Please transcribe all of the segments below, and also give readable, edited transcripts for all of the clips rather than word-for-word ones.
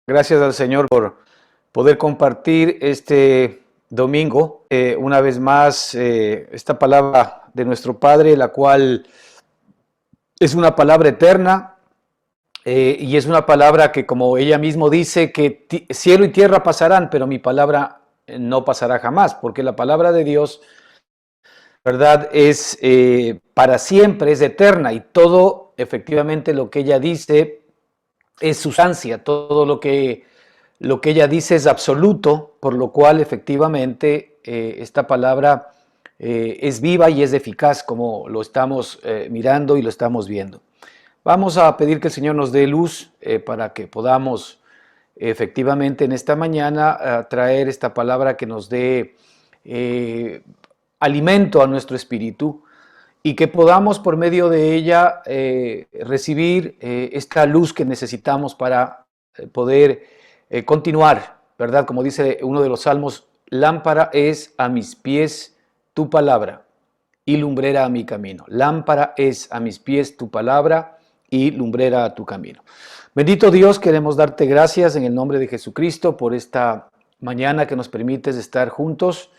Gracias al Señor por poder compartir este domingo una vez más esta palabra de nuestro Padre, la cual es una palabra eterna y es una palabra que, como ella mismo dice, que cielo y tierra pasarán, pero mi palabra no pasará jamás, porque la palabra de Dios, ¿verdad?, es para siempre, es eterna, y todo efectivamente lo que ella dice es sustancia, todo lo que ella dice es absoluto, por lo cual efectivamente esta palabra es viva y es eficaz, como lo estamos mirando y lo estamos viendo. Vamos a pedir que el Señor nos dé luz para que podamos efectivamente en esta mañana traer esta palabra que nos dé alimento a nuestro espíritu y que podamos por medio de ella recibir esta luz que necesitamos para poder continuar, ¿verdad? Como dice uno de los salmos, lámpara es a mis pies tu palabra y lumbrera a mi camino. Lámpara es a mis pies tu palabra y lumbrera a tu camino. Bendito Dios, queremos darte gracias en el nombre de Jesucristo por esta mañana que nos permites estar juntos.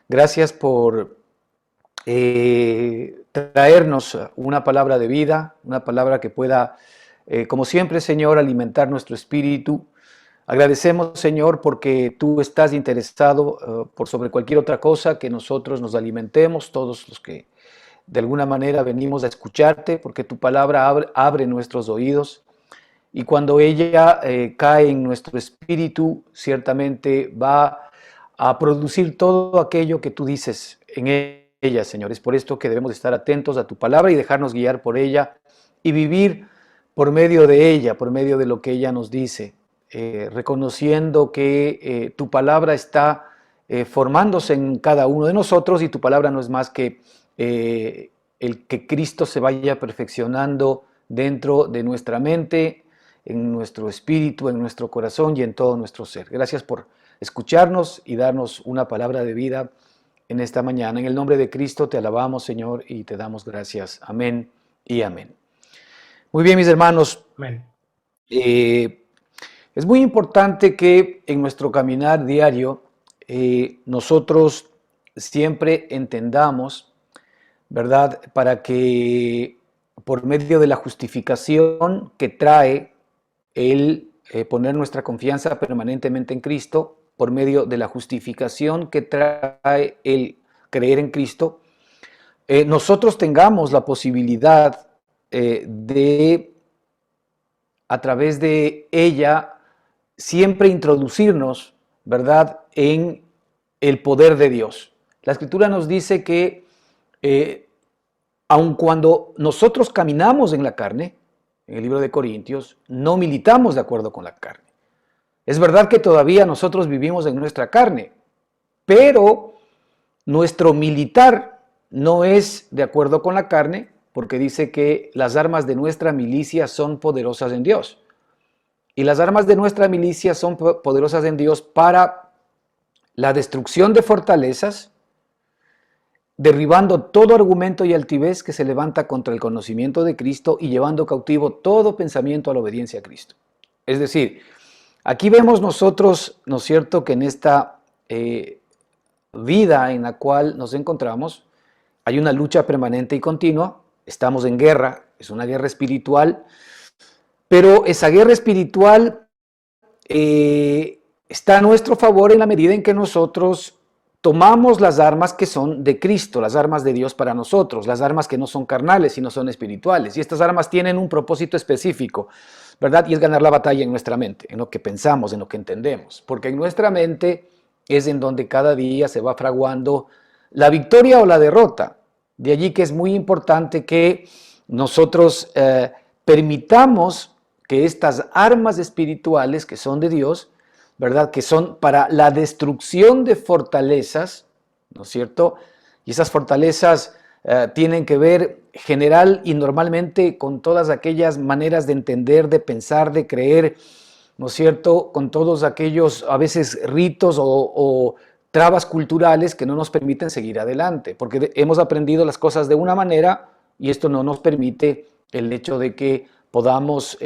Gracias por traernos una palabra de vida, una palabra que pueda, como siempre, Señor, alimentar nuestro espíritu. Agradecemos, Señor, porque tú estás interesado por sobre cualquier otra cosa que nosotros nos alimentemos, todos los que de alguna manera venimos a escucharte, porque tu palabra abre nuestros oídos. Y cuando ella cae en nuestro espíritu, ciertamente va a producir todo aquello que tú dices en ella, Señor. Es por esto que debemos estar atentos a tu palabra y dejarnos guiar por ella y vivir por medio de ella, por medio de lo que ella nos dice, reconociendo que tu palabra está formándose en cada uno de nosotros y tu palabra no es más que el que Cristo se vaya perfeccionando dentro de nuestra mente, en nuestro espíritu, en nuestro corazón y en todo nuestro ser. Gracias por escucharnos y darnos una palabra de vida en esta mañana. En el nombre de Cristo te alabamos, Señor, y te damos gracias. Amén y amén. Muy bien, mis hermanos. Amén. Es muy importante que en nuestro caminar diario nosotros siempre entendamos, ¿verdad?, para que por medio de la justificación que trae el poner nuestra confianza permanentemente en Cristo, por medio de la justificación que trae el creer en Cristo, nosotros tengamos la posibilidad de, a través de ella, siempre introducirnos, ¿verdad?, en el poder de Dios. La Escritura nos dice que aun cuando nosotros caminamos en la carne, en el libro de Corintios, no militamos de acuerdo con la carne. Es verdad que todavía nosotros vivimos en nuestra carne, pero nuestro militar no es de acuerdo con la carne, porque dice que las armas de nuestra milicia son poderosas en Dios. Y las armas de nuestra milicia son poderosas en Dios para la destrucción de fortalezas, derribando todo argumento y altivez que se levanta contra el conocimiento de Cristo y llevando cautivo todo pensamiento a la obediencia a Cristo. Es decir, aquí vemos nosotros, ¿no es cierto?, que en esta vida en la cual nos encontramos hay una lucha permanente y continua, estamos en guerra, es una guerra espiritual, pero esa guerra espiritual está a nuestro favor en la medida en que nosotros tomamos las armas que son de Cristo, las armas de Dios para nosotros, las armas que no son carnales, sino son espirituales. Y estas armas tienen un propósito específico, ¿verdad? Y es ganar la batalla en nuestra mente, en lo que pensamos, en lo que entendemos. Porque en nuestra mente es en donde cada día se va fraguando la victoria o la derrota. De allí que es muy importante que nosotros permitamos que estas armas espirituales que son de Dios, ¿verdad?, que son para la destrucción de fortalezas, ¿no es cierto? Y esas fortalezas tienen que ver general y normalmente con todas aquellas maneras de entender, de pensar, de creer, ¿no es cierto?, con todos aquellos a veces ritos o trabas culturales que no nos permiten seguir adelante, porque hemos aprendido las cosas de una manera y esto no nos permite el hecho de que podamos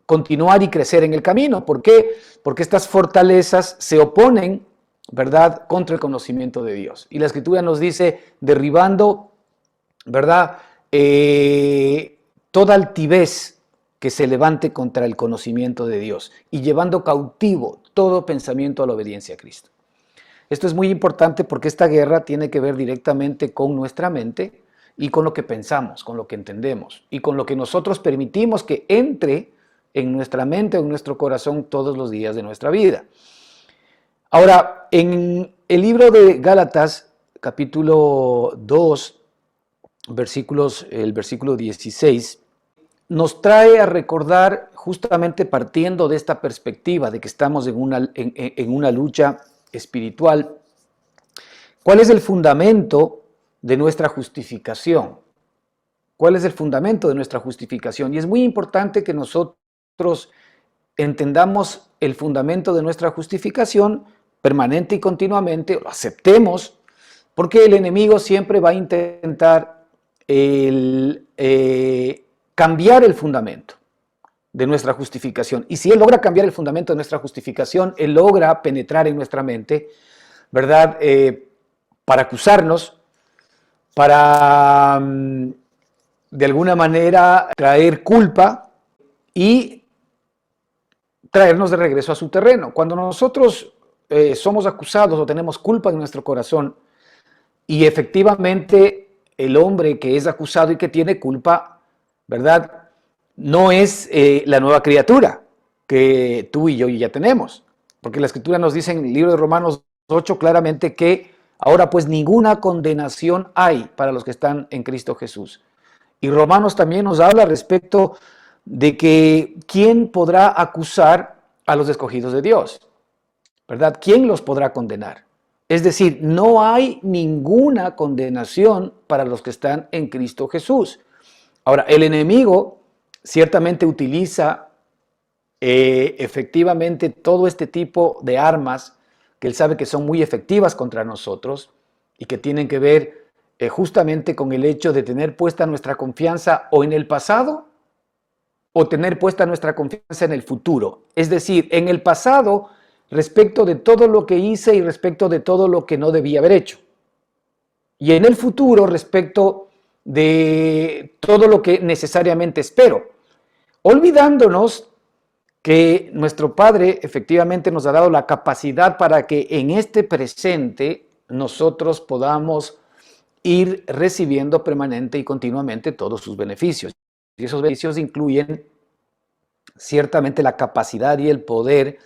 continuar y crecer en el camino. ¿Por qué? Porque estas fortalezas se oponen, ¿verdad?, contra el conocimiento de Dios. Y la Escritura nos dice, derribando, ¿verdad?, toda altivez que se levante contra el conocimiento de Dios y llevando cautivo todo pensamiento a la obediencia a Cristo. Esto es muy importante porque esta guerra tiene que ver directamente con nuestra mente y con lo que pensamos, con lo que entendemos y con lo que nosotros permitimos que entre en nuestra mente o en nuestro corazón todos los días de nuestra vida. Ahora, en el libro de Gálatas, capítulo 2, el versículo 16, nos trae a recordar, justamente partiendo de esta perspectiva de que estamos en una lucha espiritual, ¿cuál es el fundamento de nuestra justificación? ¿Cuál es el fundamento de nuestra justificación? Y es muy importante que nosotros entendamos el fundamento de nuestra justificación permanente y continuamente, lo aceptemos, porque el enemigo siempre va a intentar cambiar el fundamento de nuestra justificación. Y si él logra cambiar el fundamento de nuestra justificación, él logra penetrar en nuestra mente, ¿verdad?, para acusarnos, para de alguna manera traer culpa y traernos de regreso a su terreno. Cuando nosotros somos acusados o tenemos culpa en nuestro corazón y efectivamente el hombre que es acusado y que tiene culpa, ¿verdad?, no es la nueva criatura que tú y yo ya tenemos, porque la Escritura nos dice en el libro de Romanos 8 claramente que ahora pues ninguna condenación hay para los que están en Cristo Jesús. Y Romanos también nos habla respecto de que ¿quién podrá acusar a los escogidos de Dios? ¿Verdad? ¿Quién los podrá condenar? Es decir, no hay ninguna condenación para los que están en Cristo Jesús. Ahora, el enemigo ciertamente utiliza efectivamente todo este tipo de armas que él sabe que son muy efectivas contra nosotros y que tienen que ver justamente con el hecho de tener puesta nuestra confianza o en el pasado o tener puesta nuestra confianza en el futuro. Es decir, en el pasado respecto de todo lo que hice y respecto de todo lo que no debía haber hecho. Y en el futuro respecto de todo lo que necesariamente espero. Olvidándonos que nuestro Padre efectivamente nos ha dado la capacidad para que en este presente nosotros podamos ir recibiendo permanente y continuamente todos sus beneficios. Y esos beneficios incluyen ciertamente la capacidad y el poder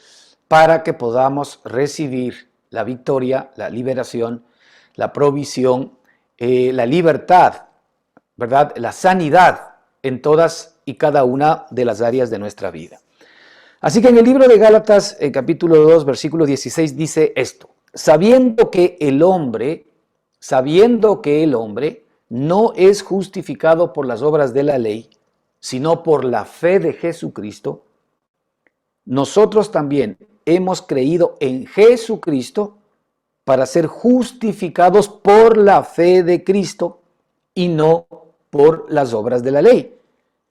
para que podamos recibir la victoria, la liberación, la provisión, la libertad, ¿verdad?, la sanidad en todas y cada una de las áreas de nuestra vida. Así que en el libro de Gálatas, capítulo 2, versículo 16, dice esto: sabiendo que el hombre no es justificado por las obras de la ley, sino por la fe de Jesucristo, nosotros también hemos creído en Jesucristo para ser justificados por la fe de Cristo y no por las obras de la ley.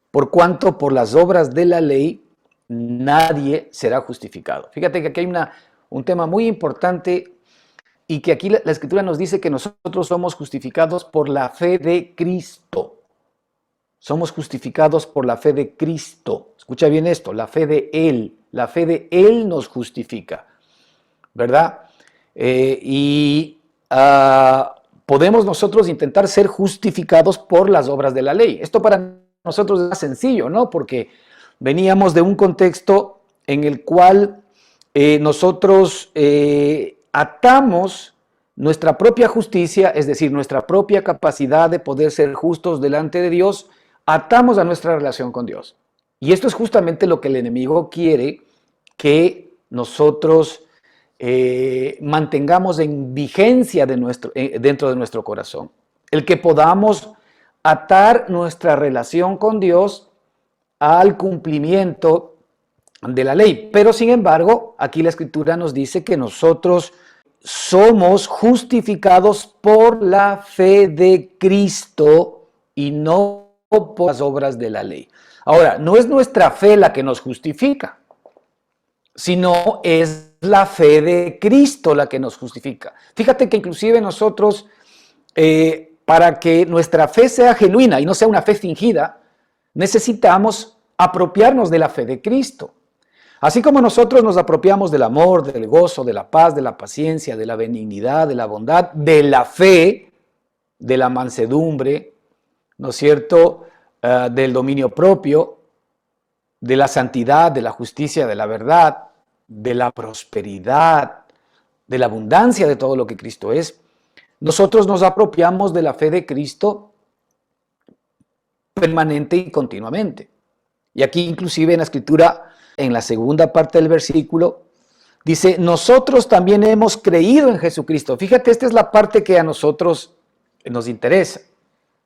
Por cuanto por las obras de la ley nadie será justificado. Fíjate que aquí hay un tema muy importante y que aquí la Escritura nos dice que nosotros somos justificados por la fe de Cristo. Somos justificados por la fe de Cristo. Escucha bien esto, la fe de Él. La fe de Él nos justifica, ¿verdad? Podemos nosotros intentar ser justificados por las obras de la ley. Esto para nosotros es más sencillo, ¿no? Porque veníamos de un contexto en el cual nosotros atamos nuestra propia justicia, es decir, nuestra propia capacidad de poder ser justos delante de Dios, atamos a nuestra relación con Dios. Y esto es justamente lo que el enemigo quiere que nosotros mantengamos en vigencia dentro de nuestro corazón. El que podamos atar nuestra relación con Dios al cumplimiento de la ley. Pero sin embargo, aquí la Escritura nos dice que nosotros somos justificados por la fe de Cristo y no por las obras de la ley. Ahora, no es nuestra fe la que nos justifica, sino es la fe de Cristo la que nos justifica. Fíjate que inclusive nosotros, para que nuestra fe sea genuina y no sea una fe fingida, necesitamos apropiarnos de la fe de Cristo. Así como nosotros nos apropiamos del amor, del gozo, de la paz, de la paciencia, de la benignidad, de la bondad, de la fe, de la mansedumbre, ¿no es cierto?, del dominio propio, de la santidad, de la justicia, de la verdad, de la prosperidad, de la abundancia de todo lo que Cristo es. Nosotros nos apropiamos de la fe de Cristo permanente y continuamente. Y aquí inclusive en la Escritura, en la segunda parte del versículo, dice, nosotros también hemos creído en Jesucristo. Fíjate, esta es la parte que a nosotros nos interesa,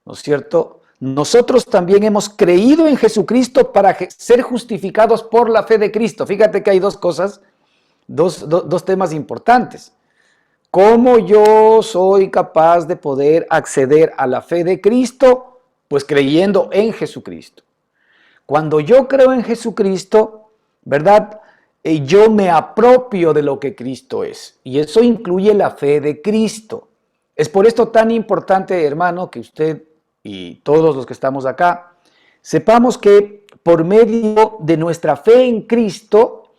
¿no es cierto? Nosotros también hemos creído en Jesucristo para ser justificados por la fe de Cristo. Fíjate que hay dos cosas, dos temas importantes. ¿Cómo yo soy capaz de poder acceder a la fe de Cristo? Pues creyendo en Jesucristo. Cuando yo creo en Jesucristo, ¿verdad? Yo me apropio de lo que Cristo es. Y eso incluye la fe de Cristo. Es por esto tan importante, hermano, que usted y todos los que estamos acá, sepamos que por medio de nuestra fe en Cristo,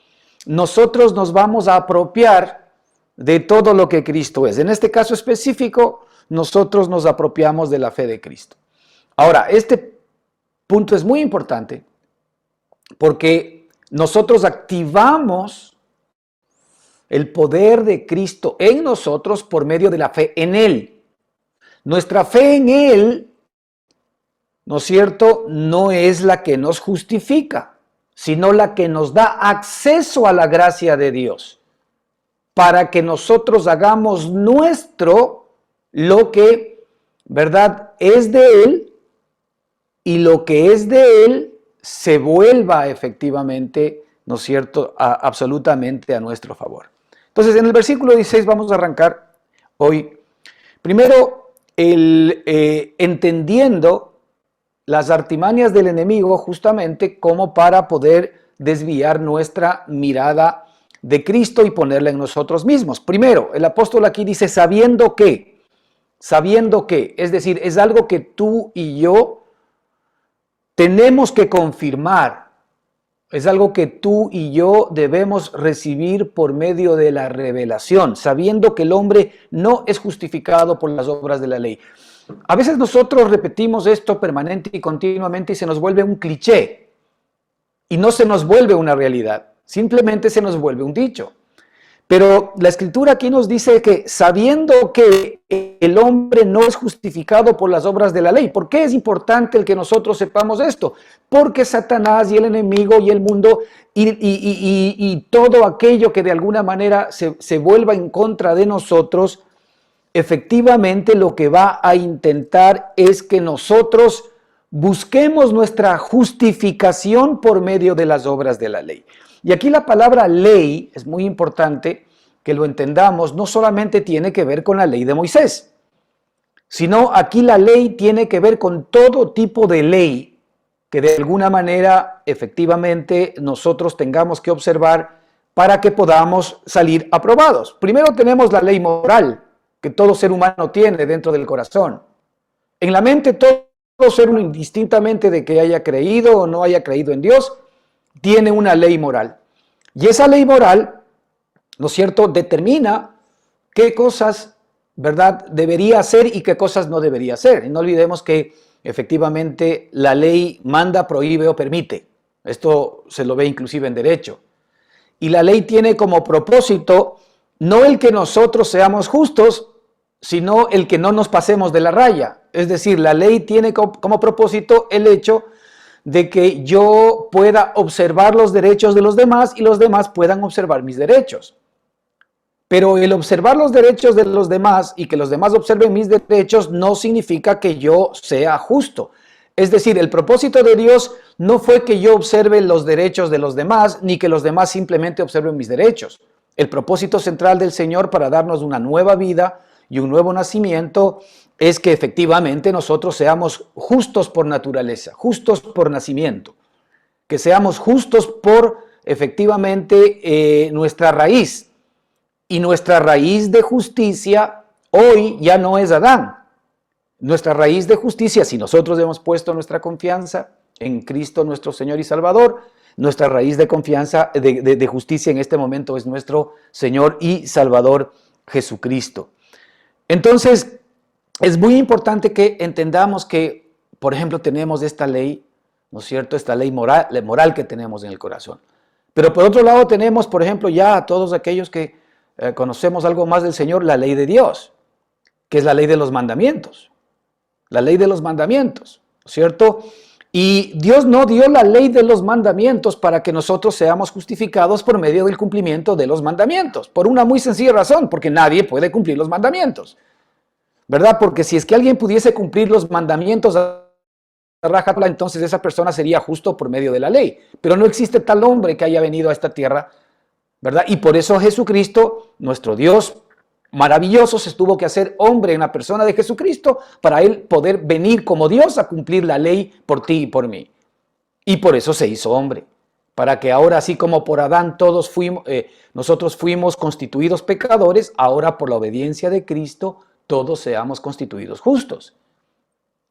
nosotros nos vamos a apropiar de todo lo que Cristo es. En este caso específico, nosotros nos apropiamos de la fe de Cristo. Ahora, este punto es muy importante porque nosotros activamos el poder de Cristo en nosotros por medio de la fe en Él. Nuestra fe en Él, ¿no es cierto?, no es la que nos justifica, sino la que nos da acceso a la gracia de Dios, para que nosotros hagamos nuestro lo que, ¿verdad?, es de Él, y lo que es de Él se vuelva efectivamente, ¿no es cierto?, absolutamente a nuestro favor. Entonces, en el versículo 16 vamos a arrancar hoy, primero, entendiendo las artimañas del enemigo justamente como para poder desviar nuestra mirada de Cristo y ponerla en nosotros mismos. Primero, el apóstol aquí dice, sabiendo que, es decir, es algo que tú y yo tenemos que confirmar, es algo que tú y yo debemos recibir por medio de la revelación, sabiendo que el hombre no es justificado por las obras de la ley. A veces nosotros repetimos esto permanente y continuamente y se nos vuelve un cliché y no se nos vuelve una realidad, simplemente se nos vuelve un dicho. Pero la Escritura aquí nos dice que sabiendo que el hombre no es justificado por las obras de la ley. ¿Por qué es importante el que nosotros sepamos esto? Porque Satanás y el enemigo y el mundo y todo aquello que de alguna manera se vuelva en contra de nosotros, efectivamente lo que va a intentar es que nosotros busquemos nuestra justificación por medio de las obras de la ley. Y aquí la palabra ley, es muy importante que lo entendamos, no solamente tiene que ver con la ley de Moisés, sino aquí la ley tiene que ver con todo tipo de ley que de alguna manera efectivamente nosotros tengamos que observar para que podamos salir aprobados. Primero tenemos la ley moral que todo ser humano tiene dentro del corazón. En la mente todo ser humano, indistintamente de que haya creído o no haya creído en Dios, tiene una ley moral. Y esa ley moral, ¿no es cierto?, determina qué cosas, ¿verdad?, debería hacer y qué cosas no debería hacer. Y no olvidemos que efectivamente la ley manda, prohíbe o permite. Esto se lo ve inclusive en derecho. Y la ley tiene como propósito no el que nosotros seamos justos, sino el que no nos pasemos de la raya. Es decir, la ley tiene como propósito el hecho de que yo pueda observar los derechos de los demás y los demás puedan observar mis derechos. Pero el observar los derechos de los demás y que los demás observen mis derechos no significa que yo sea justo. Es decir, el propósito de Dios no fue que yo observe los derechos de los demás, ni que los demás simplemente observen mis derechos. El propósito central del Señor para darnos una nueva vida y un nuevo nacimiento es que efectivamente nosotros seamos justos por naturaleza, justos por nacimiento. que seamos justos por efectivamente nuestra raíz. Y nuestra raíz de justicia hoy ya no es Adán. Nuestra raíz de justicia, si nosotros hemos puesto nuestra confianza en Cristo nuestro Señor y Salvador, nuestra raíz de confianza, de justicia en este momento es nuestro Señor y Salvador Jesucristo. Entonces, es muy importante que entendamos que, por ejemplo, tenemos esta ley, ¿no es cierto? Esta ley moral que tenemos en el corazón. Pero por otro lado tenemos, por ejemplo, ya a todos aquellos que conocemos algo más del Señor, la ley de Dios, que es la ley de los mandamientos. La ley de los mandamientos, ¿no es cierto? Y Dios no dio la ley de los mandamientos para que nosotros seamos justificados por medio del cumplimiento de los mandamientos. Por una muy sencilla razón, porque nadie puede cumplir los mandamientos. ¿Verdad? Porque si es que alguien pudiese cumplir los mandamientos a rajatabla, entonces esa persona sería justo por medio de la ley. Pero no existe tal hombre que haya venido a esta tierra, ¿verdad? Y por eso Jesucristo, nuestro Dios maravilloso, se tuvo que hacer hombre en la persona de Jesucristo para él poder venir como Dios a cumplir la ley por ti y por mí. Y por eso se hizo hombre, para que ahora, así como por Adán nosotros fuimos constituidos pecadores, ahora por la obediencia de Cristo todos seamos constituidos justos.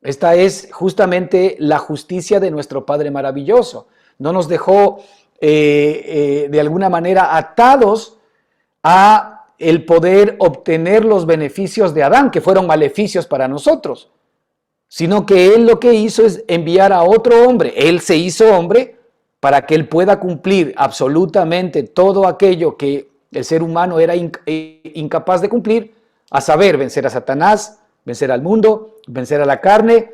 Esta es justamente la justicia de nuestro Padre maravilloso. No nos dejó de alguna manera atados a el poder obtener los beneficios de Adán, que fueron maleficios para nosotros, sino que Él lo que hizo es enviar a otro hombre. Él se hizo hombre para que Él pueda cumplir absolutamente todo aquello que el ser humano era incapaz de cumplir, a saber, vencer a Satanás, vencer al mundo, vencer a la carne.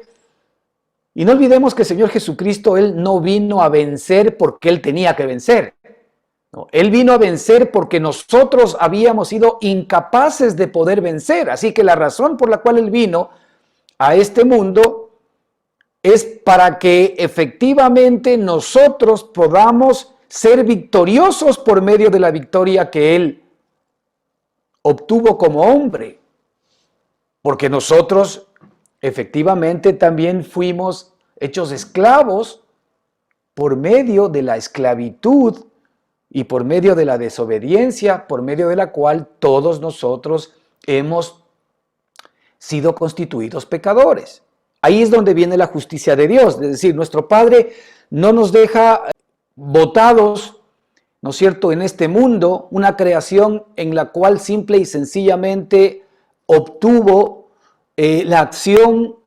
Y no olvidemos que el Señor Jesucristo, Él no vino a vencer porque Él tenía que vencer. No, Él vino a vencer porque nosotros habíamos sido incapaces de poder vencer. Así que la razón por la cual Él vino a este mundo es para que efectivamente nosotros podamos ser victoriosos por medio de la victoria que Él obtuvo como hombre. Porque nosotros efectivamente también fuimos hechos esclavos por medio de la esclavitud y por medio de la desobediencia, por medio de la cual todos nosotros hemos sido constituidos pecadores. Ahí es donde viene la justicia de Dios, es decir, nuestro Padre no nos deja botados, ¿no es cierto?, en este mundo, una creación en la cual simple y sencillamente obtuvo la acción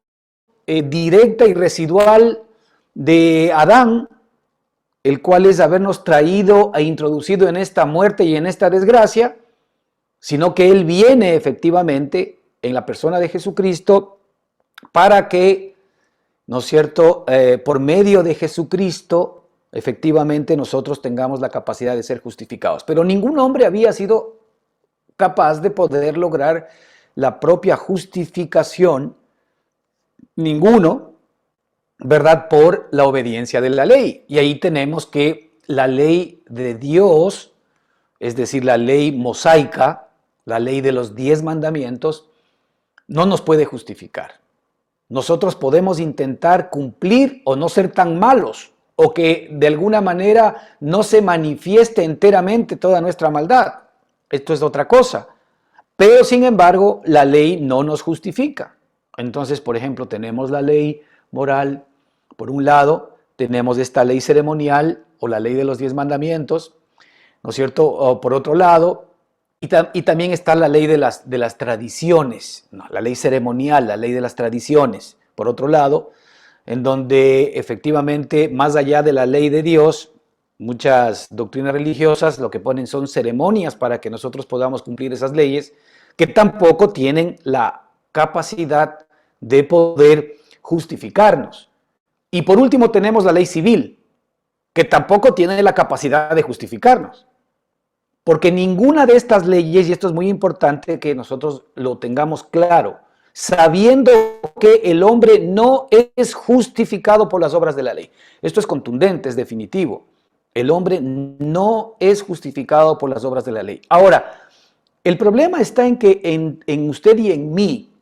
directa y residual de Adán, el cual es habernos traído e introducido en esta muerte y en esta desgracia, sino que Él viene efectivamente en la persona de Jesucristo para que, ¿no es cierto?, por medio de Jesucristo, efectivamente nosotros tengamos la capacidad de ser justificados. Pero ningún hombre había sido capaz de poder lograr la propia justificación, ninguno, ¿verdad?, por la obediencia de la ley. Y ahí tenemos que la ley de Dios, es decir, la ley mosaica, la ley de los 10 mandamientos, no nos puede justificar. Nosotros podemos intentar cumplir o no ser tan malos, o que de alguna manera no se manifieste enteramente toda nuestra maldad. Esto es otra cosa. Pero sin embargo, la ley no nos justifica. Entonces, por ejemplo, tenemos la ley moral, por un lado, tenemos esta ley ceremonial o la ley de los 10 mandamientos, ¿no es cierto? O por otro lado, y también está la ley de las tradiciones, ¿no? La ley ceremonial, la ley de las tradiciones, por otro lado, en donde efectivamente, más allá de la ley de Dios, muchas doctrinas religiosas lo que ponen son ceremonias para que nosotros podamos cumplir esas leyes, que tampoco tienen la capacidad de poder justificarnos. Y por último tenemos la ley civil, que tampoco tiene la capacidad de justificarnos. Porque ninguna de estas leyes, y esto es muy importante que nosotros lo tengamos claro, sabiendo que el hombre no es justificado por las obras de la ley. Esto es contundente, es definitivo. El hombre no es justificado por las obras de la ley. Ahora, el problema está en que en usted y en mí,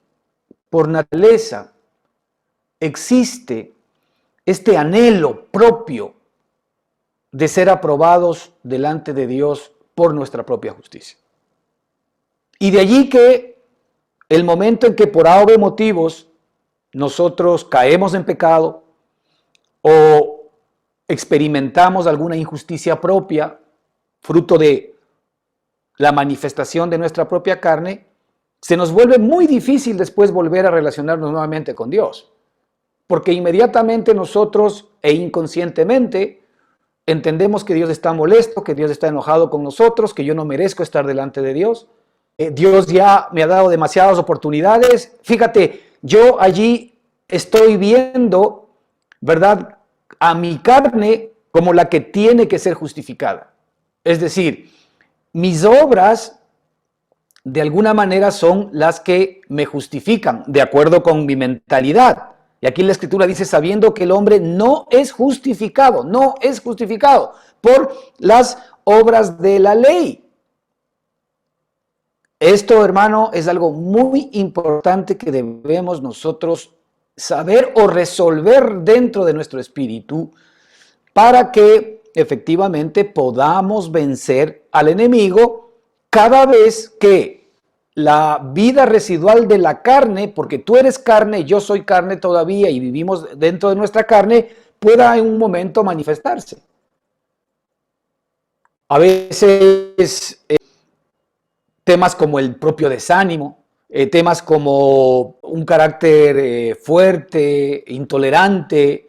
por naturaleza, existe este anhelo propio de ser aprobados delante de Dios por nuestra propia justicia. Y de allí que el momento en que por A o B motivos nosotros caemos en pecado o experimentamos alguna injusticia propia, fruto de la manifestación de nuestra propia carne, se nos vuelve muy difícil después volver a relacionarnos nuevamente con Dios. Porque inmediatamente nosotros e inconscientemente entendemos que Dios está molesto, que Dios está enojado con nosotros, que yo no merezco estar delante de Dios. Dios ya me ha dado demasiadas oportunidades. Fíjate, yo allí estoy viendo, ¿verdad?, a mi carne como la que tiene que ser justificada. Es decir, mis obras de alguna manera son las que me justifican, de acuerdo con mi mentalidad. Y aquí la Escritura dice, sabiendo que el hombre no es justificado por las obras de la ley. Esto, hermano, es algo muy importante que debemos nosotros saber o resolver dentro de nuestro espíritu para que efectivamente podamos vencer al enemigo cada vez que la vida residual de la carne, porque tú eres carne, yo soy carne todavía y vivimos dentro de nuestra carne, pueda en un momento manifestarse. A veces temas como el propio desánimo, temas como un carácter fuerte, intolerante,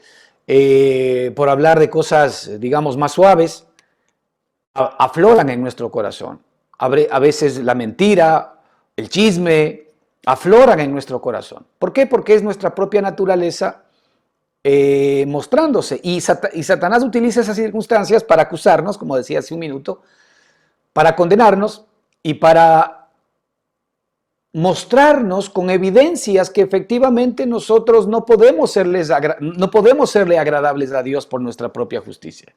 por hablar de cosas, digamos, más suaves, afloran en nuestro corazón. A veces la mentira, el chisme, afloran en nuestro corazón. ¿Por qué? Porque es nuestra propia naturaleza mostrándose. Y Satanás utiliza esas circunstancias para acusarnos, como decía hace un minuto, para condenarnos y para mostrarnos con evidencias que efectivamente nosotros no podemos serle agradables a Dios por nuestra propia justicia.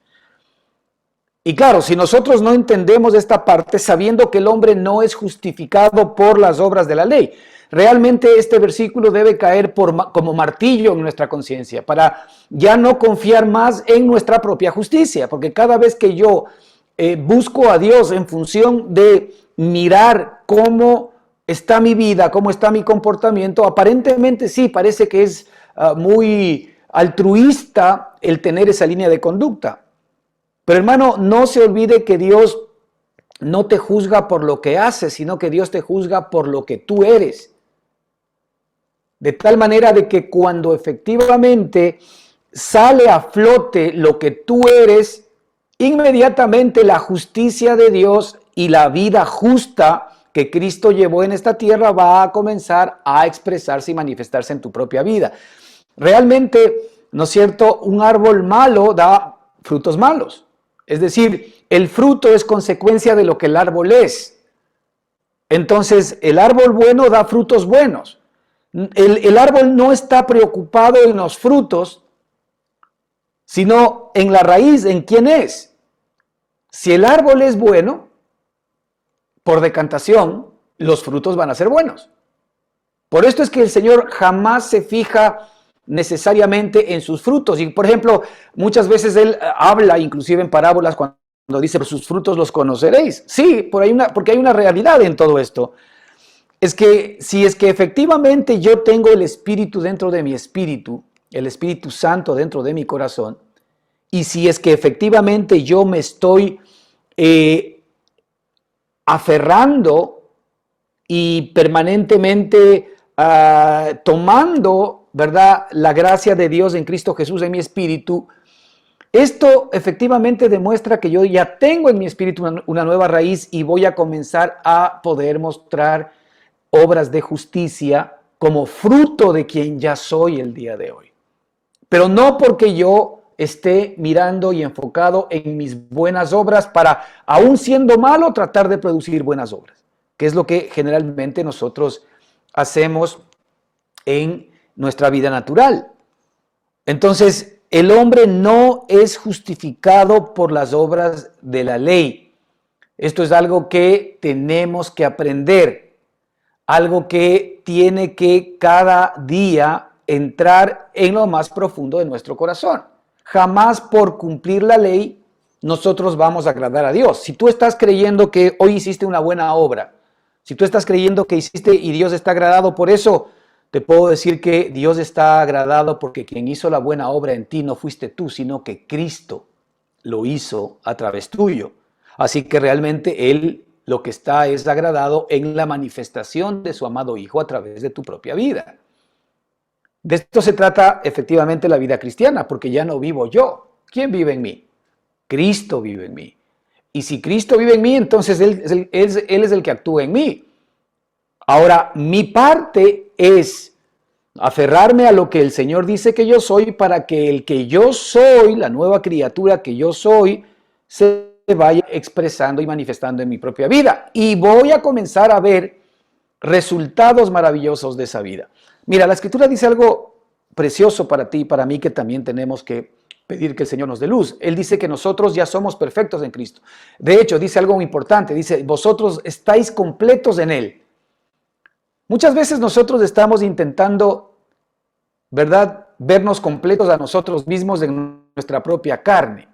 Y claro, si nosotros no entendemos esta parte, sabiendo que el hombre no es justificado por las obras de la ley, realmente este versículo debe caer como martillo en nuestra conciencia, para ya no confiar más en nuestra propia justicia, porque cada vez que yo busco a Dios en función de mirar cómo está mi vida, cómo está mi comportamiento, aparentemente sí, parece que es muy altruista el tener esa línea de conducta. Pero hermano, no se olvide que Dios no te juzga por lo que haces, sino que Dios te juzga por lo que tú eres. De tal manera de que cuando efectivamente sale a flote lo que tú eres, inmediatamente la justicia de Dios y la vida justa que Cristo llevó en esta tierra va a comenzar a expresarse y manifestarse en tu propia vida. Realmente, ¿no es cierto?, un árbol malo da frutos malos. Es decir, el fruto es consecuencia de lo que el árbol es. Entonces, el árbol bueno da frutos buenos. El árbol no está preocupado en los frutos, sino en la raíz, en quién es. Si el árbol es bueno, por decantación, los frutos van a ser buenos. Por esto es que el Señor jamás se fija necesariamente en sus frutos. Y por ejemplo, muchas veces Él habla, inclusive en parábolas, cuando dice, por sus frutos los conoceréis. Sí, porque hay una realidad en todo esto. Es que si es que efectivamente yo tengo el Espíritu dentro de mi espíritu, el Espíritu Santo dentro de mi corazón, y si es que efectivamente yo me estoy aferrando y permanentemente tomando, ¿verdad?, la gracia de Dios en Cristo Jesús en mi espíritu, esto efectivamente demuestra que yo ya tengo en mi espíritu una nueva raíz y voy a comenzar a poder mostrar obras de justicia como fruto de quien ya soy el día de hoy. Pero no porque yo esté mirando y enfocado en mis buenas obras para, aún siendo malo, tratar de producir buenas obras, que es lo que generalmente nosotros hacemos en nuestra vida natural. Entonces, el hombre no es justificado por las obras de la ley. Esto es algo que tenemos que aprender, algo que tiene que cada día entrar en lo más profundo de nuestro corazón. Jamás por cumplir la ley nosotros vamos a agradar a Dios. Si tú estás creyendo que hoy hiciste una buena obra, si tú estás creyendo que hiciste y Dios está agradado por eso, te puedo decir que Dios está agradado porque quien hizo la buena obra en ti no fuiste tú, sino que Cristo lo hizo a través tuyo. Así que realmente Él lo que está es agradado en la manifestación de su amado Hijo a través de tu propia vida. De esto se trata efectivamente la vida cristiana, porque ya no vivo yo. ¿Quién vive en mí? Cristo vive en mí. Y si Cristo vive en mí, entonces Él es el que actúa en mí. Ahora, mi parte es aferrarme a lo que el Señor dice que yo soy para que el que yo soy, la nueva criatura que yo soy, se vaya expresando y manifestando en mi propia vida. Y voy a comenzar a ver resultados maravillosos de esa vida. Mira, la Escritura dice algo precioso para ti y para mí que también tenemos que pedir que el Señor nos dé luz. Él dice que nosotros ya somos perfectos en Cristo. De hecho, dice algo muy importante. Dice, vosotros estáis completos en Él. Muchas veces nosotros estamos intentando, ¿verdad?, vernos completos a nosotros mismos en nuestra propia carne.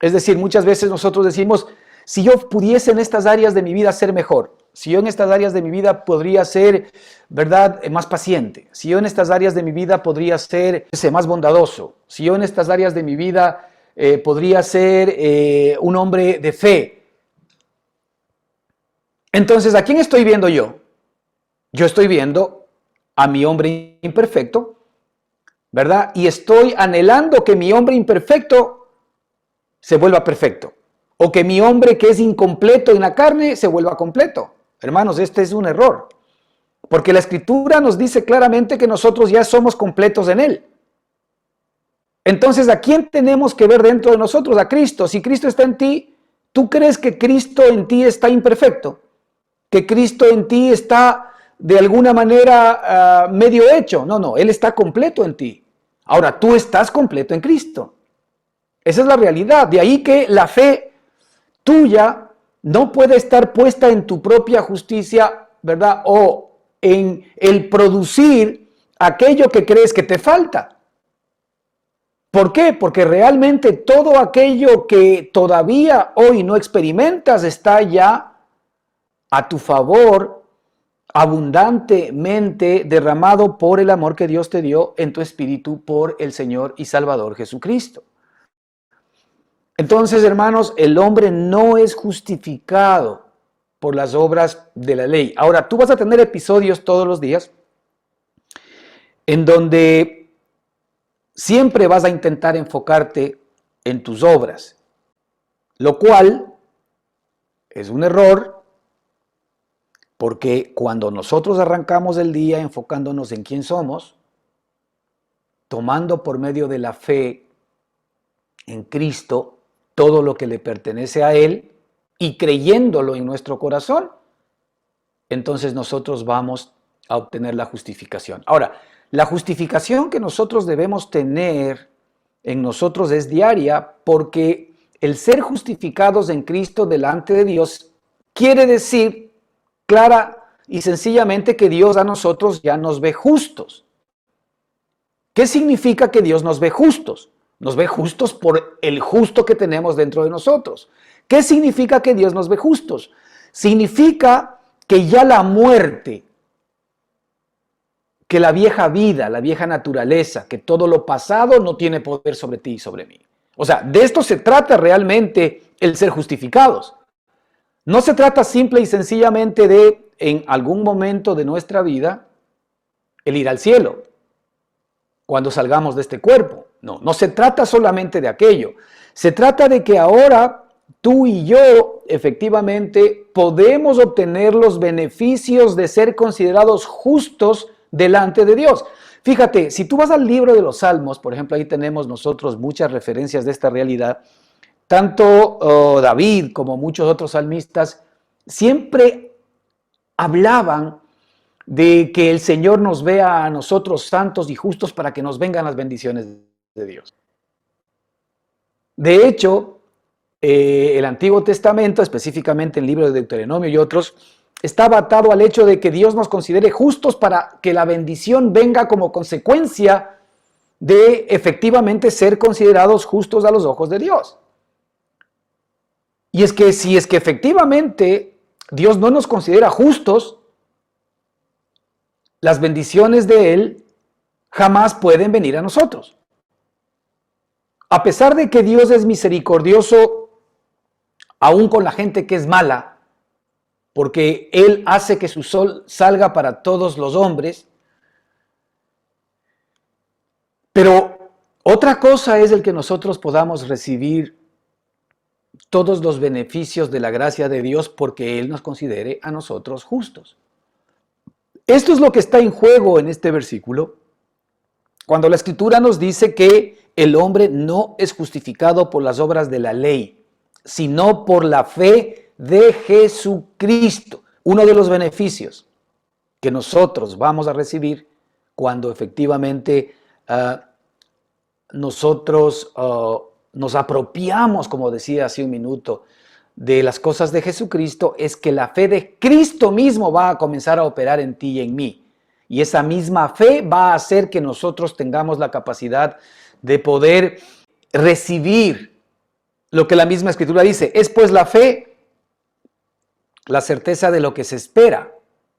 Es decir, muchas veces nosotros decimos, si yo pudiese en estas áreas de mi vida ser mejor, si yo en estas áreas de mi vida podría ser, ¿verdad?, más paciente, si yo en estas áreas de mi vida podría ser más bondadoso, si yo en estas áreas de mi vida podría ser un hombre de fe. Entonces, ¿a quién estoy viendo yo? Yo estoy viendo a mi hombre imperfecto, ¿verdad? Y estoy anhelando que mi hombre imperfecto se vuelva perfecto. O que mi hombre que es incompleto en la carne se vuelva completo. Hermanos, este es un error. Porque la Escritura nos dice claramente que nosotros ya somos completos en Él. Entonces, ¿a quién tenemos que ver dentro de nosotros? A Cristo. Si Cristo está en ti, ¿tú crees que Cristo en ti está imperfecto? ¿Que Cristo en ti está de alguna manera medio hecho? No, Él está completo en ti. Ahora, tú estás completo en Cristo. Esa es la realidad. De ahí que la fe tuya no puede estar puesta en tu propia justicia, ¿verdad? O en el producir aquello que crees que te falta. ¿Por qué? Porque realmente todo aquello que todavía hoy no experimentas está ya a tu favor, abundantemente derramado por el amor que Dios te dio en tu espíritu por el Señor y Salvador Jesucristo. Entonces, hermanos, el hombre no es justificado por las obras de la ley. Ahora, tú vas a tener episodios todos los días en donde siempre vas a intentar enfocarte en tus obras, lo cual es un error, porque cuando nosotros arrancamos el día enfocándonos en quién somos, tomando por medio de la fe en Cristo todo lo que le pertenece a Él y creyéndolo en nuestro corazón, entonces nosotros vamos a obtener la justificación. Ahora, la justificación que nosotros debemos tener en nosotros es diaria, porque el ser justificados en Cristo delante de Dios quiere decir clara y sencillamente que Dios a nosotros ya nos ve justos. ¿Qué significa que Dios nos ve justos? Nos ve justos por el justo que tenemos dentro de nosotros. ¿Qué significa que Dios nos ve justos? Significa que ya la muerte, que la vieja vida, la vieja naturaleza, que todo lo pasado no tiene poder sobre ti y sobre mí. O sea, de esto se trata realmente el ser justificados. No se trata simple y sencillamente de, en algún momento de nuestra vida, el ir al cielo, cuando salgamos de este cuerpo. No se trata solamente de aquello. Se trata de que ahora tú y yo efectivamente podemos obtener los beneficios de ser considerados justos delante de Dios. Fíjate, si tú vas al libro de los Salmos, por ejemplo, ahí tenemos nosotros muchas referencias de esta realidad. Tanto David como muchos otros salmistas siempre hablaban de que el Señor nos vea a nosotros santos y justos para que nos vengan las bendiciones de Dios. De hecho, el Antiguo Testamento, específicamente el libro de Deuteronomio y otros, estaba atado al hecho de que Dios nos considere justos para que la bendición venga como consecuencia de efectivamente ser considerados justos a los ojos de Dios. Y es que si es que efectivamente Dios no nos considera justos, las bendiciones de Él jamás pueden venir a nosotros. A pesar de que Dios es misericordioso, aún con la gente que es mala, porque Él hace que su sol salga para todos los hombres, pero otra cosa es el que nosotros podamos recibir todos los beneficios de la gracia de Dios porque Él nos considere a nosotros justos. Esto es lo que está en juego en este versículo, cuando la Escritura nos dice que el hombre no es justificado por las obras de la ley, sino por la fe de Jesucristo. Uno de los beneficios que nosotros vamos a recibir cuando efectivamente nosotros nos apropiamos, como decía hace un minuto, de las cosas de Jesucristo, es que la fe de Cristo mismo va a comenzar a operar en ti y en mí. Y esa misma fe va a hacer que nosotros tengamos la capacidad de poder recibir lo que la misma Escritura dice. Es pues la fe, la certeza de lo que se espera,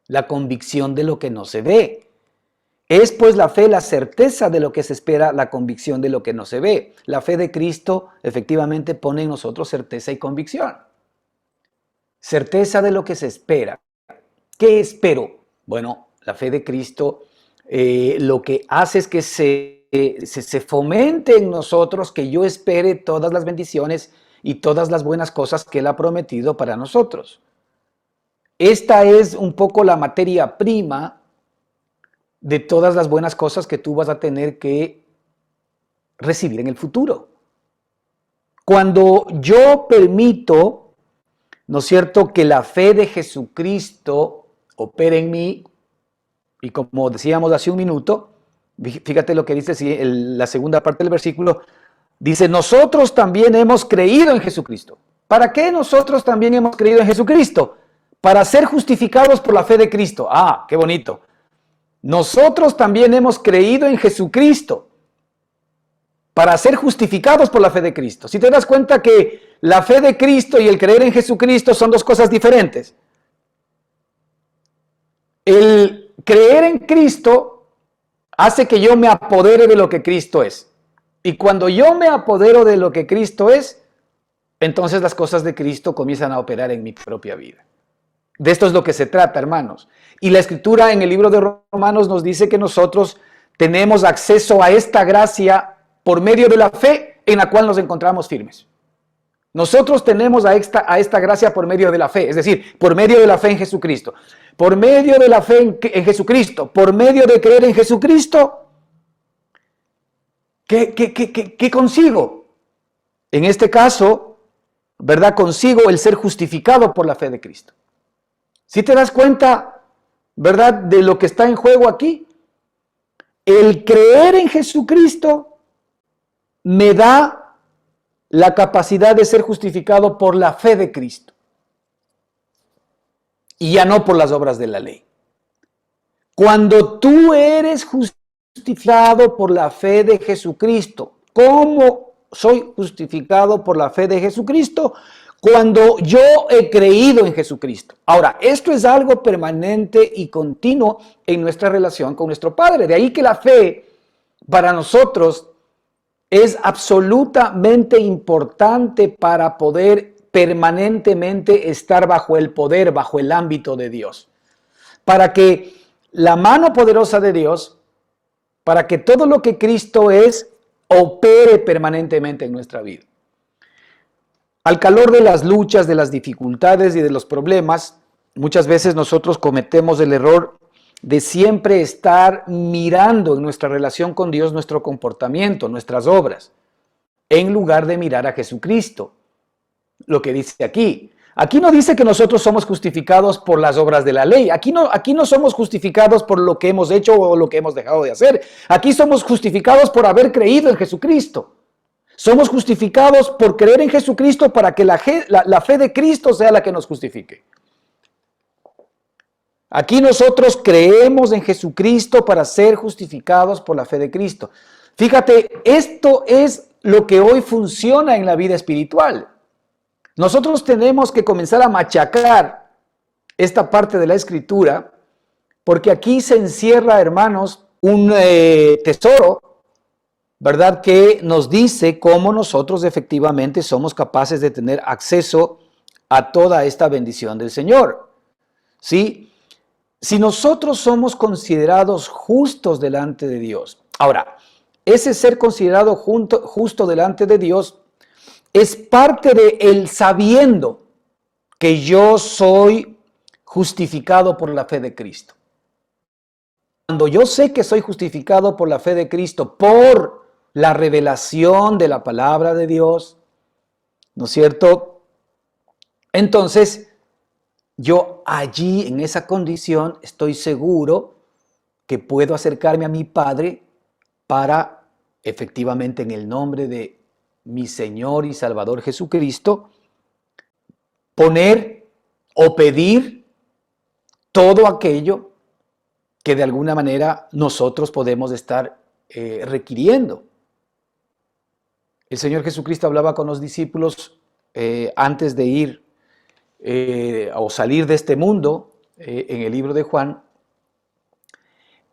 la convicción de lo que no se ve. Es pues la fe, la certeza de lo que se espera, la convicción de lo que no se ve. La fe de Cristo efectivamente pone en nosotros certeza y convicción. Certeza de lo que se espera. ¿Qué espero? Bueno, la fe de Cristo lo que hace es que se fomente en nosotros que yo espere todas las bendiciones y todas las buenas cosas que Él ha prometido para nosotros. Esta es un poco la materia prima de todas las buenas cosas que tú vas a tener que recibir en el futuro. Cuando yo permito, ¿no es cierto?, que la fe de Jesucristo opere en mí, y como decíamos hace un minuto, fíjate lo que dice la segunda parte del versículo, dice, nosotros también hemos creído en Jesucristo. ¿Para qué nosotros también hemos creído en Jesucristo? Para ser justificados por la fe de Cristo. Ah, qué bonito. Nosotros también hemos creído en Jesucristo para ser justificados por la fe de Cristo. Si te das cuenta que la fe de Cristo y el creer en Jesucristo son dos cosas diferentes. El creer en Cristo hace que yo me apodere de lo que Cristo es. Y cuando yo me apodero de lo que Cristo es, entonces las cosas de Cristo comienzan a operar en mi propia vida. De esto es lo que se trata, hermanos. Y la Escritura en el libro de Romanos nos dice que nosotros tenemos acceso a esta gracia por medio de la fe en la cual nos encontramos firmes. Nosotros tenemos a esta gracia por medio de la fe, es decir, por medio de la fe en Jesucristo. Por medio de la fe en Jesucristo, por medio de creer en Jesucristo, ¿qué consigo? En este caso, ¿verdad? Consigo el ser justificado por la fe de Cristo. Si te das cuenta, ¿verdad?, de lo que está en juego aquí, el creer en Jesucristo me da la capacidad de ser justificado por la fe de Cristo y ya no por las obras de la ley. Cuando tú eres justificado por la fe de Jesucristo, ¿cómo soy justificado por la fe de Jesucristo? Cuando yo he creído en Jesucristo. Ahora, esto es algo permanente y continuo en nuestra relación con nuestro Padre. De ahí que la fe para nosotros es absolutamente importante para poder permanentemente estar bajo el poder, bajo el ámbito de Dios. Para que la mano poderosa de Dios, para que todo lo que Cristo es, opere permanentemente en nuestra vida. Al calor de las luchas, de las dificultades y de los problemas, muchas veces nosotros cometemos el error de siempre estar mirando en nuestra relación con Dios nuestro comportamiento, nuestras obras, en lugar de mirar a Jesucristo. Lo que dice aquí. Aquí no dice que nosotros somos justificados por las obras de la ley. Aquí no somos justificados por lo que hemos hecho o lo que hemos dejado de hacer. Aquí somos justificados por haber creído en Jesucristo. Somos justificados por creer en Jesucristo para que la fe de Cristo sea la que nos justifique. Aquí nosotros creemos en Jesucristo para ser justificados por la fe de Cristo. Fíjate, esto es lo que hoy funciona en la vida espiritual. nosotros tenemos que comenzar a machacar esta parte de la Escritura, porque aquí se encierra, hermanos, un tesoro, ¿verdad? Que nos dice cómo nosotros efectivamente somos capaces de tener acceso a toda esta bendición del Señor. ¿Sí? Si nosotros somos considerados justos delante de Dios. Ahora, ese ser considerado justo delante de Dios es parte de el sabiendo que yo soy justificado por la fe de Cristo. Cuando yo sé que soy justificado por la fe de Cristo, por la revelación de la palabra de Dios, ¿no es cierto? Entonces, yo allí, en esa condición, estoy seguro que puedo acercarme a mi Padre para, efectivamente, en el nombre de mi Señor y Salvador Jesucristo, poner o pedir todo aquello que de alguna manera nosotros podemos estar requiriendo. El Señor Jesucristo hablaba con los discípulos antes de ir o salir de este mundo, en el libro de Juan,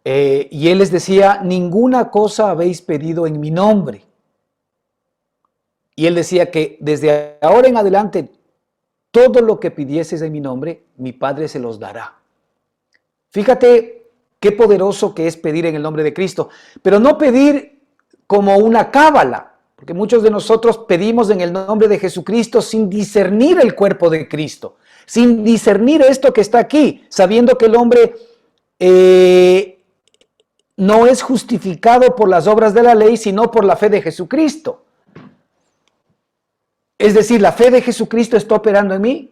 y Él les decía, ninguna cosa habéis pedido en mi nombre. Y Él decía que desde ahora en adelante, todo lo que pidieses en mi nombre, mi Padre se los dará. Fíjate qué poderoso que es pedir en el nombre de Cristo, pero no pedir como una cábala, porque muchos de nosotros pedimos en el nombre de Jesucristo sin discernir el cuerpo de Cristo, sin discernir esto que está aquí, sabiendo que el hombre no es justificado por las obras de la ley, sino por la fe de Jesucristo. Es decir, la fe de Jesucristo está operando en mí.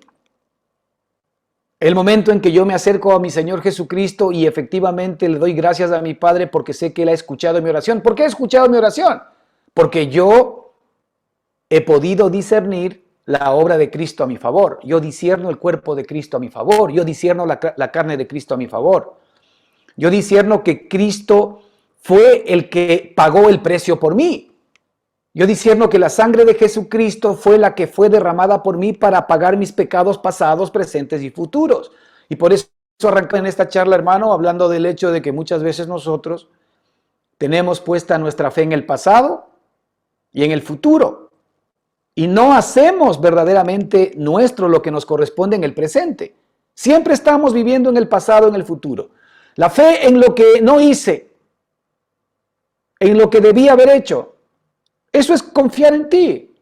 El momento en que yo me acerco a mi Señor Jesucristo y efectivamente le doy gracias a mi Padre porque sé que Él ha escuchado mi oración. ¿Por qué ha escuchado mi oración? Porque yo he podido discernir la obra de Cristo a mi favor. Yo discierno el cuerpo de Cristo a mi favor. Yo discierno la carne de Cristo a mi favor. Yo discierno que Cristo fue el que pagó el precio por mí. Yo discierno que la sangre de Jesucristo fue la que fue derramada por mí para pagar mis pecados pasados, presentes y futuros. Y por eso arranqué en esta charla, hermano, hablando del hecho de que muchas veces nosotros tenemos puesta nuestra fe en el pasado y en el futuro. Y no hacemos verdaderamente nuestro lo que nos corresponde en el presente. Siempre estamos viviendo en el pasado, en el futuro. La fe en lo que no hice, en lo que debía haber hecho. Eso es confiar en ti,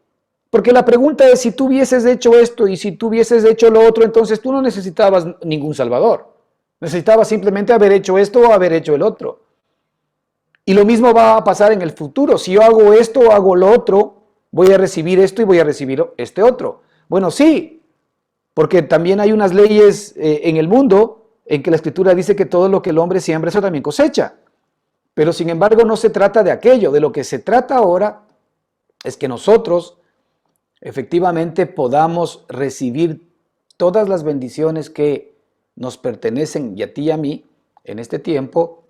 porque la pregunta es si tú hubieses hecho esto y si tú hubieses hecho lo otro, entonces tú no necesitabas ningún salvador, necesitabas simplemente haber hecho esto o haber hecho el otro. Y lo mismo va a pasar en el futuro, si yo hago esto o hago lo otro, voy a recibir esto y voy a recibir este otro. Bueno, sí, porque también hay unas leyes en el mundo en que la Escritura dice que todo lo que el hombre siembra, eso también cosecha. Pero sin embargo no se trata de aquello, de lo que se trata ahora es que nosotros efectivamente podamos recibir todas las bendiciones que nos pertenecen y a ti y a mí en este tiempo,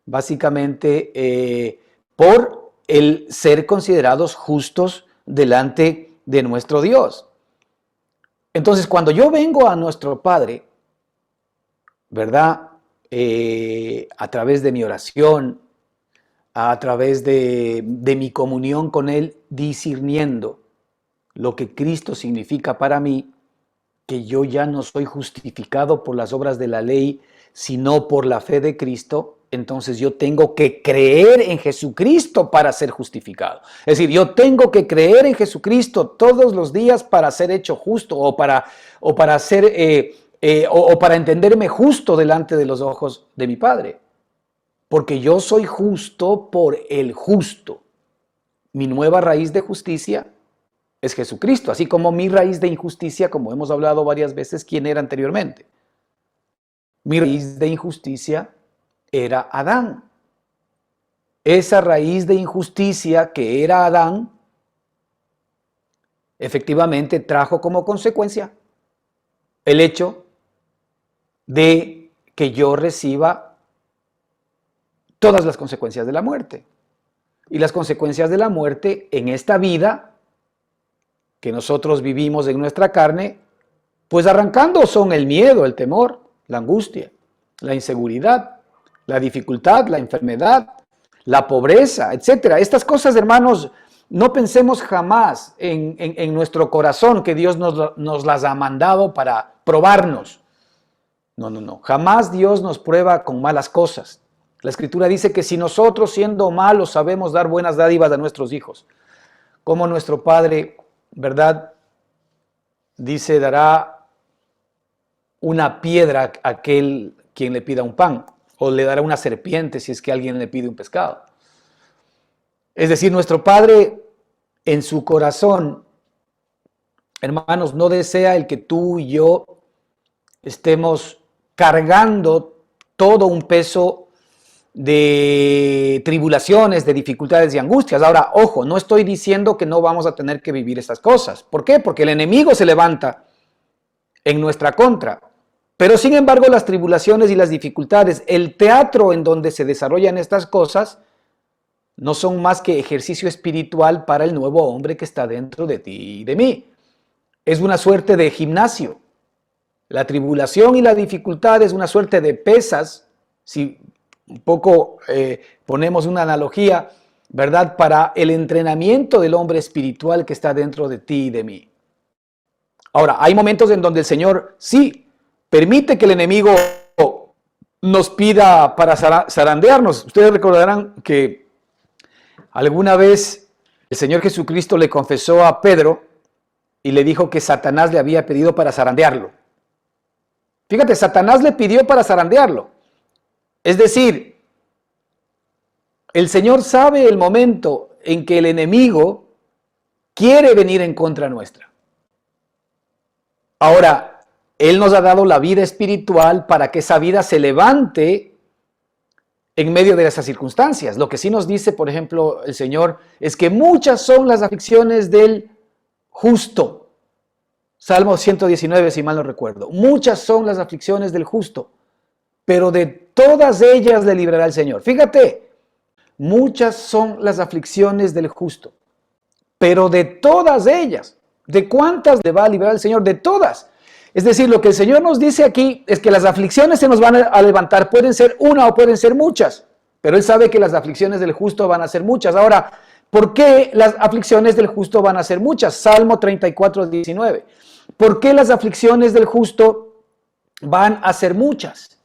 básicamente por el ser considerados justos delante de nuestro Dios. Entonces, cuando yo vengo a nuestro Padre, ¿verdad? A través de mi oración, a través de mi comunión con Él, discerniendo lo que Cristo significa para mí, que yo ya no soy justificado por las obras de la ley, sino por la fe de Cristo, entonces yo tengo que creer en Jesucristo para ser justificado. Es decir, yo tengo que creer en Jesucristo todos los días para ser hecho justo o para entenderme justo delante de los ojos de mi Padre. Porque yo soy justo por el justo. Mi nueva raíz de justicia es Jesucristo, así como mi raíz de injusticia, como hemos hablado varias veces, ¿quién era anteriormente? Mi raíz de injusticia era Adán. Esa raíz de injusticia que era Adán, efectivamente trajo como consecuencia el hecho de que yo reciba todas las consecuencias de la muerte. Y las consecuencias de la muerte en esta vida que nosotros vivimos en nuestra carne, pues arrancando son el miedo, el temor, la angustia, la inseguridad, la dificultad, la enfermedad, la pobreza, etcétera. Estas cosas, hermanos, no pensemos jamás en nuestro corazón que Dios nos las ha mandado para probarnos. No, no, no. Jamás Dios nos prueba con malas cosas. La Escritura dice que si nosotros, siendo malos, sabemos dar buenas dádivas a nuestros hijos, como nuestro Padre, ¿verdad? Dice, dará una piedra a aquel quien le pida un pan, o le dará una serpiente si es que alguien le pide un pescado. Es decir, nuestro Padre en su corazón, hermanos, no desea el que tú y yo estemos cargando todo un peso de tribulaciones, de dificultades y angustias. Ahora, ojo, no estoy diciendo que no vamos a tener que vivir estas cosas. ¿Por qué? Porque el enemigo se levanta en nuestra contra. Pero sin embargo, las tribulaciones y las dificultades, el teatro en donde se desarrollan estas cosas, no son más que ejercicio espiritual para el nuevo hombre que está dentro de ti y de mí. Es una suerte de gimnasio. La tribulación y la dificultad es una suerte de pesas, si un poco ponemos una analogía, ¿verdad? Para el entrenamiento del hombre espiritual que está dentro de ti y de mí. Ahora, hay momentos en donde el Señor sí permite que el enemigo nos pida para zarandearnos. Ustedes recordarán que alguna vez el Señor Jesucristo le confesó a Pedro y le dijo que Satanás le había pedido para zarandearlo. Fíjate, Satanás le pidió para zarandearlo. Es decir, el Señor sabe el momento en que el enemigo quiere venir en contra nuestra. Ahora, Él nos ha dado la vida espiritual para que esa vida se levante en medio de esas circunstancias. Lo que sí nos dice, por ejemplo, el Señor, es que muchas son las aflicciones del justo. Salmo 119, si mal no recuerdo. Muchas son las aflicciones del justo, pero de todas ellas le librará el Señor. Fíjate, muchas son las aflicciones del justo, pero de todas ellas, ¿de cuántas le va a librar el Señor? De todas. Es decir, lo que el Señor nos dice aquí es que las aflicciones se nos van a levantar, pueden ser una o pueden ser muchas, pero Él sabe que las aflicciones del justo van a ser muchas. Ahora, ¿por qué las aflicciones del justo van a ser muchas? Salmo 34, 19. ¿Por qué las aflicciones del justo van a ser muchas?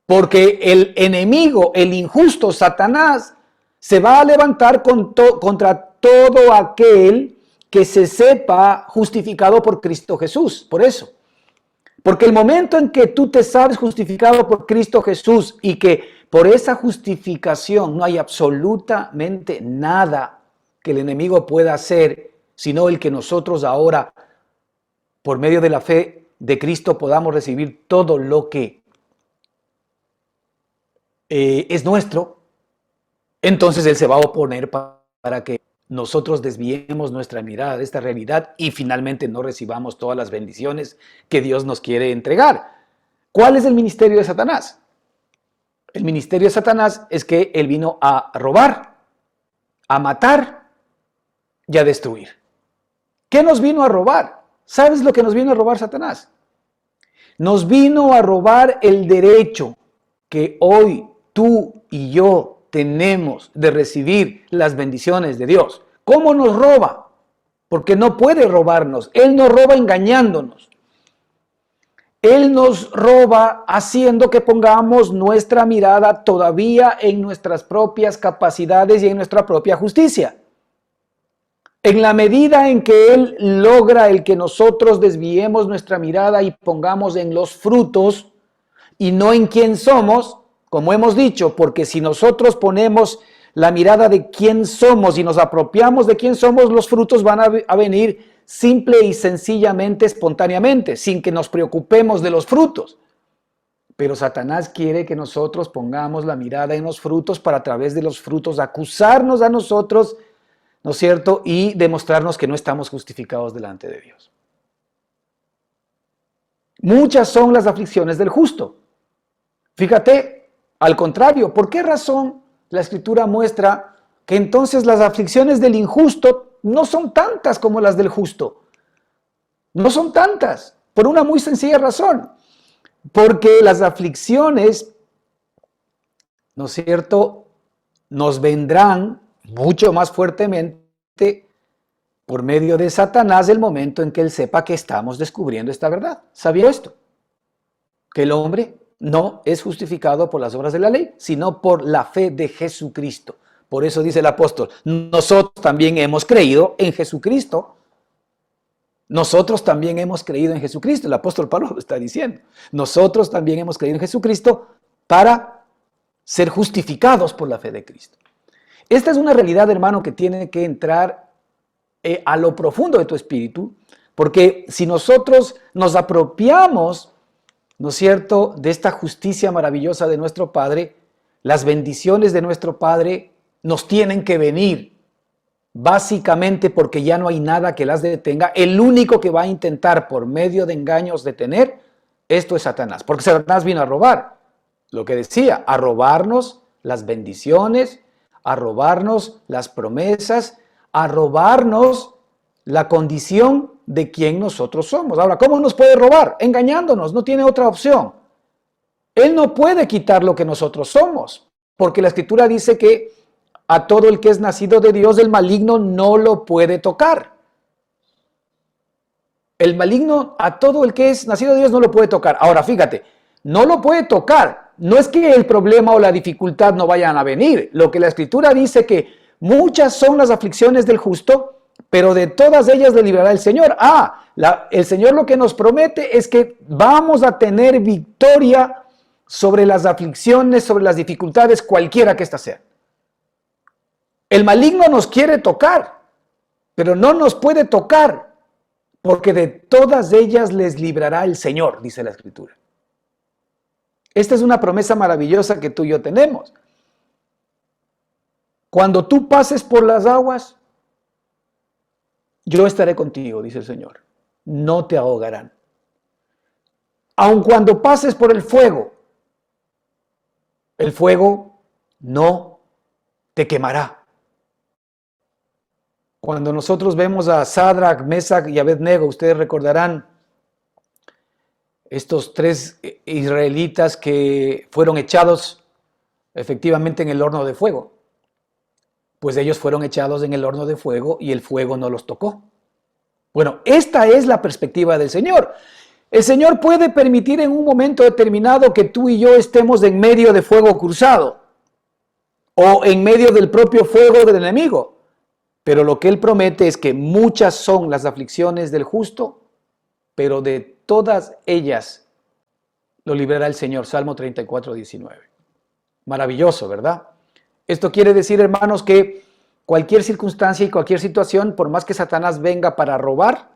Porque el enemigo, el injusto, Satanás, se va a levantar contra todo aquel que se sepa justificado por Cristo Jesús. Por eso. Porque el momento en que tú te sabes justificado por Cristo Jesús y que por esa justificación no hay absolutamente nada que el enemigo pueda hacer, sino el que nosotros ahora, por medio de la fe de Cristo, podamos recibir todo lo que es nuestro, entonces Él se va a oponer para que nosotros desviemos nuestra mirada de esta realidad y finalmente no recibamos todas las bendiciones que Dios nos quiere entregar. ¿Cuál es el ministerio de Satanás? El ministerio de Satanás es que Él vino a robar, a matar y a destruir. ¿Qué nos vino a robar? ¿Sabes lo que nos vino a robar Satanás? Nos vino a robar el derecho que hoy tú y yo tenemos de recibir las bendiciones de Dios. ¿Cómo nos roba? Porque no puede robarnos. Él nos roba engañándonos. Él nos roba haciendo que pongamos nuestra mirada todavía en nuestras propias capacidades y en nuestra propia justicia. En la medida en que Él logra el que nosotros desviemos nuestra mirada y pongamos en los frutos y no en quién somos, como hemos dicho, porque si nosotros ponemos la mirada de quién somos y nos apropiamos de quién somos, los frutos van a venir simple y sencillamente, espontáneamente, sin que nos preocupemos de los frutos. Pero Satanás quiere que nosotros pongamos la mirada en los frutos para a través de los frutos acusarnos a nosotros, ¿no es cierto? Y demostrarnos que no estamos justificados delante de Dios. Muchas son las aflicciones del justo. Fíjate, al contrario, ¿por qué razón la Escritura muestra que entonces las aflicciones del injusto no son tantas como las del justo? No son tantas, por una muy sencilla razón. Porque las aflicciones, ¿no es cierto?, nos vendrán mucho más fuertemente por medio de Satanás el momento en que él sepa que estamos descubriendo esta verdad. ¿Sabía esto? Que el hombre no es justificado por las obras de la ley, sino por la fe de Jesucristo. Por eso dice el apóstol, nosotros también hemos creído en Jesucristo. Nosotros también hemos creído en Jesucristo. El apóstol Pablo lo está diciendo. Nosotros también hemos creído en Jesucristo para ser justificados por la fe de Cristo. Esta es una realidad, hermano, que tiene que entrar a lo profundo de tu espíritu, porque si nosotros nos apropiamos, ¿no es cierto?, de esta justicia maravillosa de nuestro Padre, las bendiciones de nuestro Padre nos tienen que venir, básicamente porque ya no hay nada que las detenga. El único que va a intentar por medio de engaños detener esto es Satanás, porque Satanás vino a robar, lo que decía, a robarnos las bendiciones, a robarnos las promesas, a robarnos la condición de quien nosotros somos. Ahora, ¿cómo nos puede robar? Engañándonos, no tiene otra opción. Él no puede quitar lo que nosotros somos, porque la Escritura dice que a todo el que es nacido de Dios, el maligno no lo puede tocar. El maligno, a todo el que es nacido de Dios, no lo puede tocar. Ahora, fíjate, no lo puede tocar. No es que el problema o la dificultad no vayan a venir. Lo que la Escritura dice que muchas son las aflicciones del justo, pero de todas ellas le librará el Señor. El Señor lo que nos promete es que vamos a tener victoria sobre las aflicciones, sobre las dificultades, cualquiera que éstas sean. El maligno nos quiere tocar, pero no nos puede tocar, porque de todas ellas les librará el Señor, dice la Escritura. Esta es una promesa maravillosa que tú y yo tenemos. Cuando tú pases por las aguas, yo estaré contigo, dice el Señor. No te ahogarán. Aun cuando pases por el fuego no te quemará. Cuando nosotros vemos a Sadrach, Mesach y Abednego, ustedes recordarán estos tres israelitas que fueron echados efectivamente en el horno de fuego. Pues ellos fueron echados en el horno de fuego y el fuego no los tocó. Bueno, esta es la perspectiva del Señor. El Señor puede permitir en un momento determinado que tú y yo estemos en medio de fuego cruzado o en medio del propio fuego del enemigo. Pero lo que Él promete es que muchas son las aflicciones del justo, pero de todas ellas lo librará el Señor. Salmo 34, 19. Maravilloso, ¿verdad? Esto quiere decir, hermanos, que cualquier circunstancia y cualquier situación, por más que Satanás venga para robar,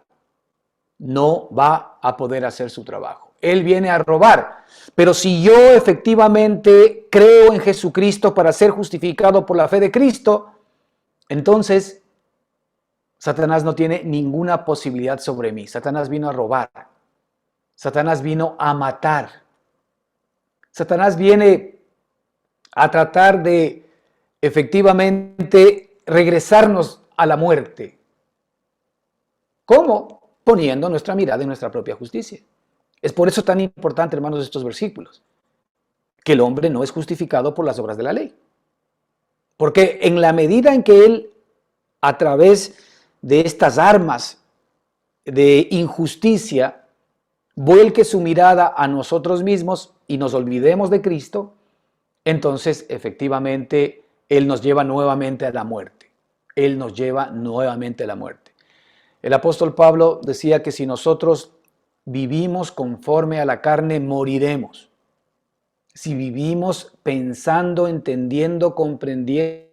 no va a poder hacer su trabajo. Él viene a robar. Pero si yo efectivamente creo en Jesucristo para ser justificado por la fe de Cristo, entonces Satanás no tiene ninguna posibilidad sobre mí. Satanás vino a robar. Satanás vino a matar. Satanás viene a tratar de efectivamente regresarnos a la muerte. ¿Cómo? Poniendo nuestra mirada en nuestra propia justicia. Es por eso tan importante, hermanos, estos versículos, que el hombre no es justificado por las obras de la ley. Porque en la medida en que él, a través de estas armas de injusticia, vuelque su mirada a nosotros mismos y nos olvidemos de Cristo, entonces efectivamente Él nos lleva nuevamente a la muerte. Él nos lleva nuevamente a la muerte. El apóstol Pablo decía que si nosotros vivimos conforme a la carne, moriremos. Si vivimos pensando, entendiendo, comprendiendo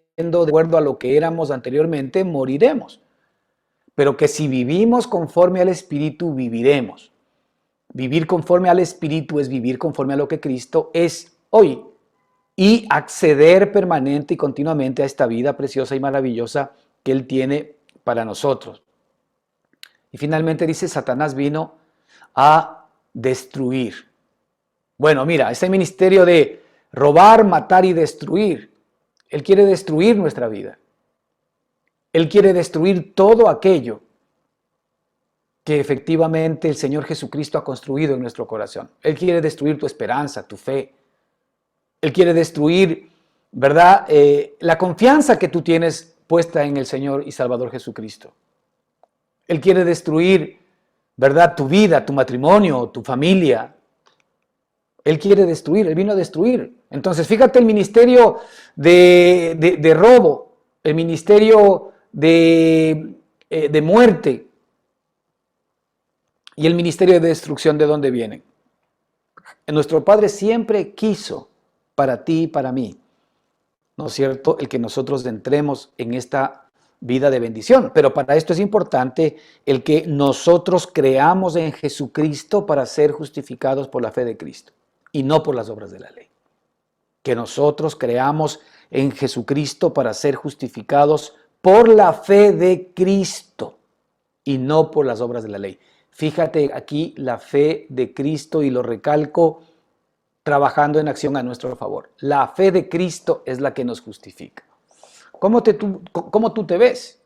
de acuerdo a lo que éramos anteriormente, moriremos. Pero que si vivimos conforme al Espíritu, viviremos. Vivir conforme al Espíritu es vivir conforme a lo que Cristo es hoy y acceder permanente y continuamente a esta vida preciosa y maravillosa que Él tiene para nosotros. Y finalmente dice, Satanás vino a destruir. Bueno, mira, ese ministerio de robar, matar y destruir, Él quiere destruir nuestra vida. Él quiere destruir todo aquello que efectivamente el Señor Jesucristo ha construido en nuestro corazón. Él quiere destruir tu esperanza, tu fe. Él quiere destruir, ¿verdad?, la confianza que tú tienes puesta en el Señor y Salvador Jesucristo. Él quiere destruir, ¿verdad?, tu vida, tu matrimonio, tu familia. Él quiere destruir, Él vino a destruir. Entonces, fíjate el ministerio de robo, el ministerio de muerte y el ministerio de destrucción, ¿de dónde vienen? Nuestro Padre siempre quiso para ti y para mí, ¿no es cierto?, el que nosotros entremos en esta vida de bendición. Pero para esto es importante el que nosotros creamos en Jesucristo para ser justificados por la fe de Cristo y no por las obras de la ley. Que nosotros creamos en Jesucristo para ser justificados por la fe de Cristo y no por las obras de la ley. Fíjate aquí la fe de Cristo, y lo recalco, trabajando en acción a nuestro favor. La fe de Cristo es la que nos justifica. ¿Cómo tú te ves?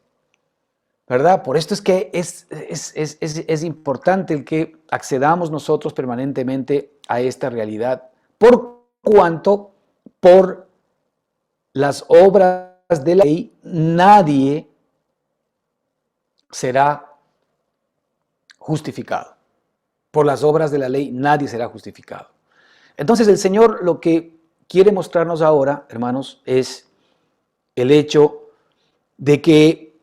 ¿Verdad? Por esto es que es importante el que accedamos nosotros permanentemente a esta realidad, por cuanto por las obras de la ley nadie será justificado. Por las obras de la ley nadie será justificado. Entonces el Señor lo que quiere mostrarnos ahora, hermanos, es el hecho de que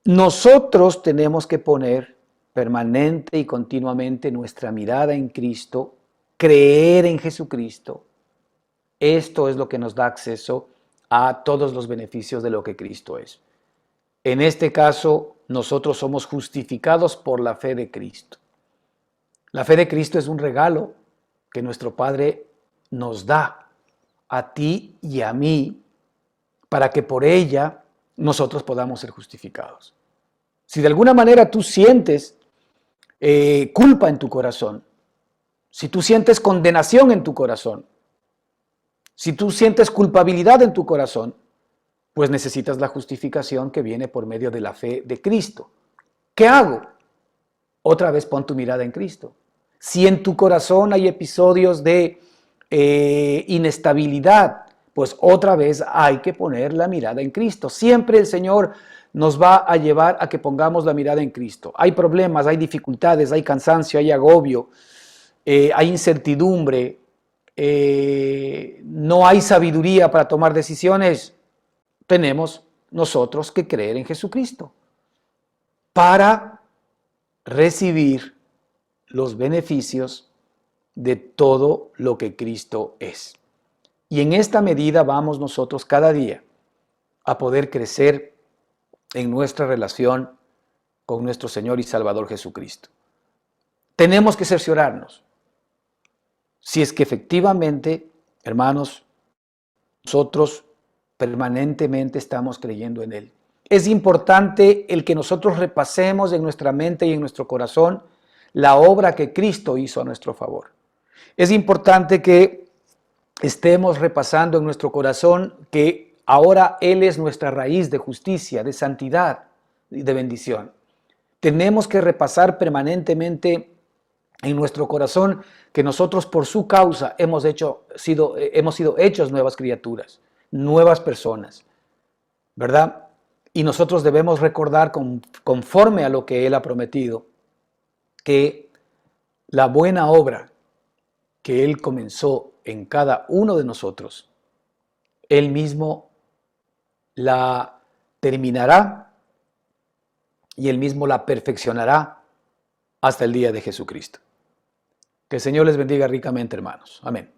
nosotros tenemos que poner permanente y continuamente nuestra mirada en Cristo, creer en Jesucristo. Esto es lo que nos da acceso a todos los beneficios de lo que Cristo es. En este caso, nosotros somos justificados por la fe de Cristo. La fe de Cristo es un regalo que nuestro Padre nos da a ti y a mí para que por ella nosotros podamos ser justificados. Si de alguna manera tú sientes culpa en tu corazón, si tú sientes condenación en tu corazón, si tú sientes culpabilidad en tu corazón, pues necesitas la justificación que viene por medio de la fe de Cristo. ¿Qué hago? Otra vez pon tu mirada en Cristo. Si en tu corazón hay episodios de inestabilidad, pues otra vez hay que poner la mirada en Cristo. Siempre el Señor nos va a llevar a que pongamos la mirada en Cristo. Hay problemas, hay dificultades, hay cansancio, hay agobio, hay incertidumbre, no hay sabiduría para tomar decisiones. Tenemos nosotros que creer en Jesucristo para recibir los beneficios de todo lo que Cristo es. Y en esta medida vamos nosotros cada día a poder crecer en nuestra relación con nuestro Señor y Salvador Jesucristo. Tenemos que cerciorarnos si es que efectivamente, hermanos, nosotros permanentemente estamos creyendo en Él. Es importante el que nosotros repasemos en nuestra mente y en nuestro corazón la obra que Cristo hizo a nuestro favor. Es importante que estemos repasando en nuestro corazón que ahora Él es nuestra raíz de justicia, de santidad y de bendición. Tenemos que repasar permanentemente en nuestro corazón que nosotros por su causa hemos sido hechos nuevas criaturas, nuevas personas, ¿verdad? Y nosotros debemos recordar conforme a lo que Él ha prometido, que la buena obra que Él comenzó en cada uno de nosotros, Él mismo la terminará y Él mismo la perfeccionará hasta el día de Jesucristo. Que el Señor les bendiga ricamente, hermanos. Amén.